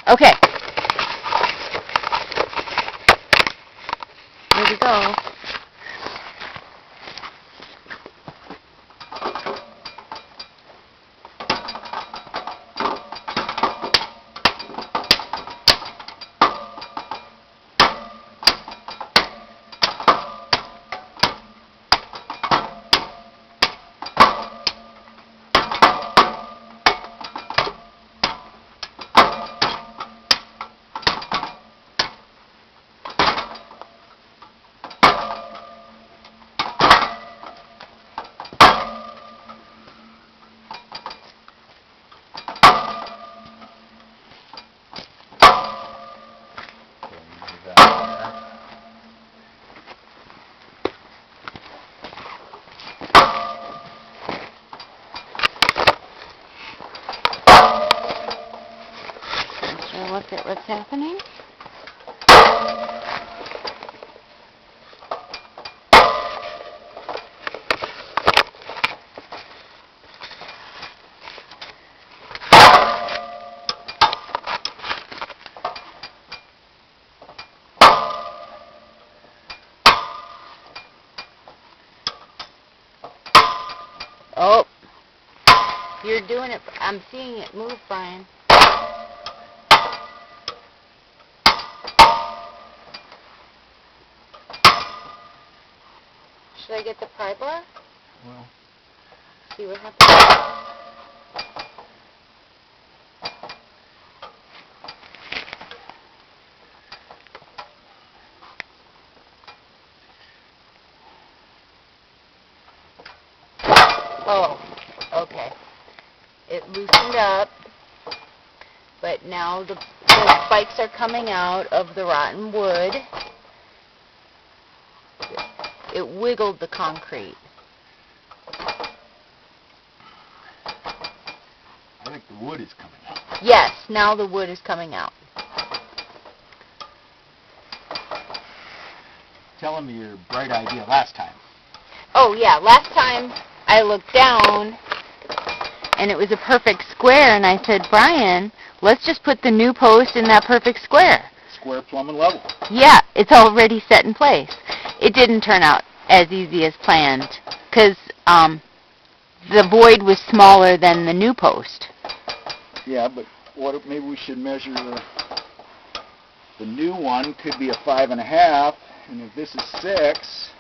Okay. Here we go. Look at what's happening. Oh, you're doing it. I'm seeing it move, Brian. Should I get the pry bar? Well, see what happens. Oh, okay. It loosened up, but now the spikes are coming out of the rotten wood. It wiggled the concrete. I think the wood is coming out. Yes, now the wood is coming out. Telling me your bright idea last time. Oh yeah, last time I looked down and it was a perfect square, and I said, Brian, let's just put the new post in that perfect square. Square, plumb, and level. Yeah, it's already set in place. It didn't turn out as easy as planned because the void was smaller than the new post. Yeah, but what if maybe we should measure the new one could be a 5.5, and if this is 6.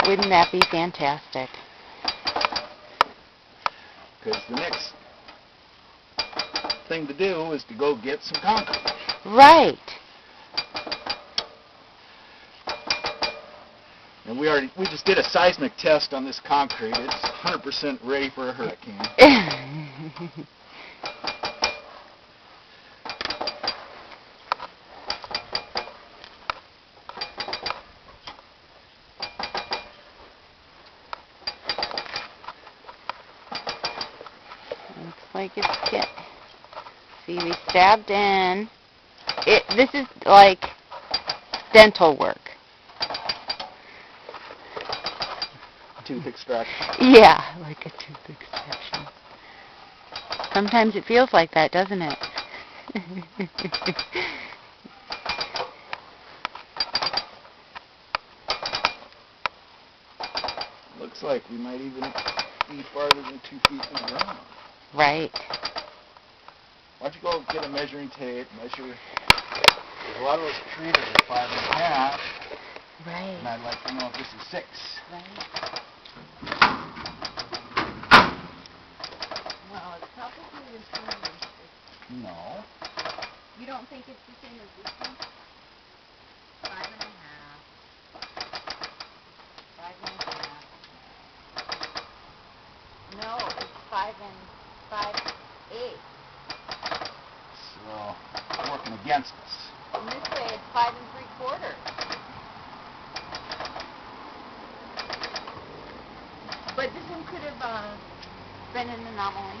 Wouldn't that be fantastic? Because the next thing to do is to go get some concrete. Right. And we just did a seismic test on this concrete. It's 100% ready for a hurricane. Looks like it's getting. See, we stabbed in. This is like dental work. Tooth extraction. Yeah, like a tooth extraction. Sometimes it feels like that, doesn't it? Looks like we might even be farther than 2 feet from the ground. Right. Why don't you go get a measuring tape, measure. A lot of those treaters are 5.5. Right. And I'd like to know if this is 6. Right. Well, it's probably the same as No. You don't think it's the same as this one? 5.5. 5.5. No, it's 5.8. So, it's working against us. And this way it's 5 3/4. But this one could have been an anomaly.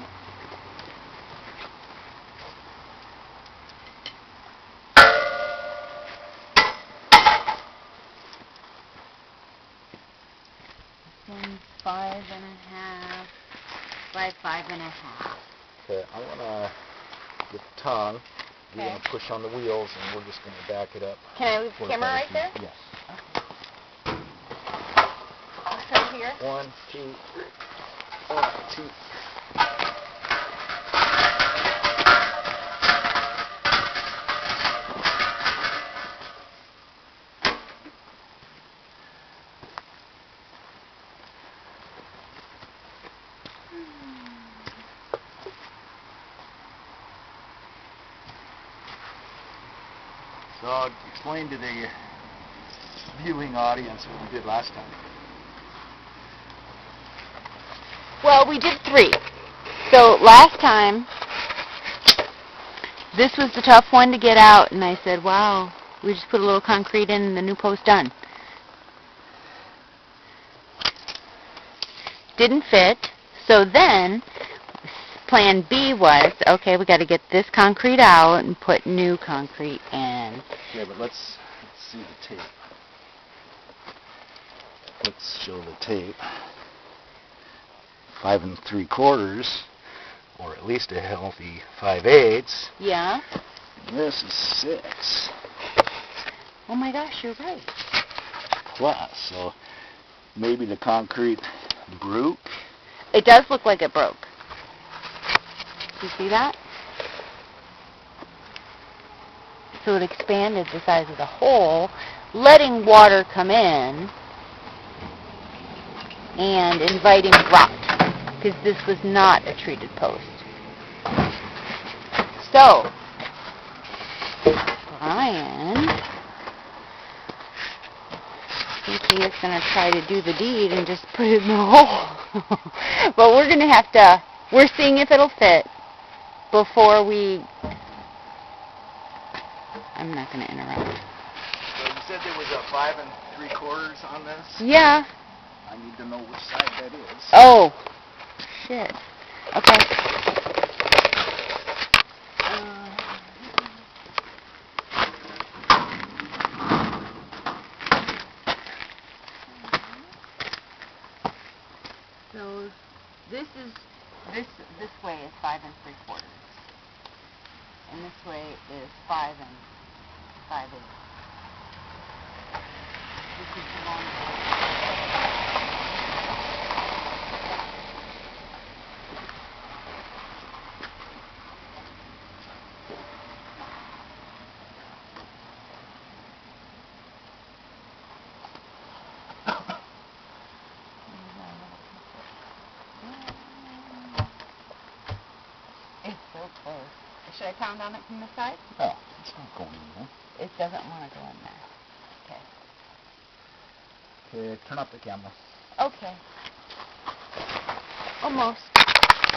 This one's 5.5 by 5.5. Okay, I'm gonna get the tongue. We're going to push on the wheels, and we're just going to back it up. Can I leave the 4 or camera 5 right feet. there? Yes. Right here? 1, 2, 3. 1, 2. So explain to the viewing audience what we did last time. Well, we did 3. So last time, this was the tough one to get out, and I said, wow, we just put a little concrete in and the new post done. Didn't fit, so then plan B was, okay, we got to get this concrete out and put new concrete in. Okay, but let's see the tape. Let's show the tape. 5 3/4, or at least a healthy 5/8. Yeah. This is 6. Oh my gosh, you're right. Plus, so maybe the concrete broke. It does look like it broke. You see that? So it expanded the size of the hole, letting water come in and inviting rot, because this was not a treated post. So, Brian, I think he is going to try to do the deed and just put it in the hole. But we're going to have to, we're seeing if it'll fit before we, I'm not going to interrupt. So you said there was a 5 3/4 on this? Yeah. I need to know which side that is. Oh, shit. Okay. So this way is 5 3/4, and this way is 5 5/8. This is the long way. It's so close. Should I pound on it from the side? Oh, it's not going in there. It doesn't want to go in there. Okay. Okay, turn up the camera. Okay. Almost.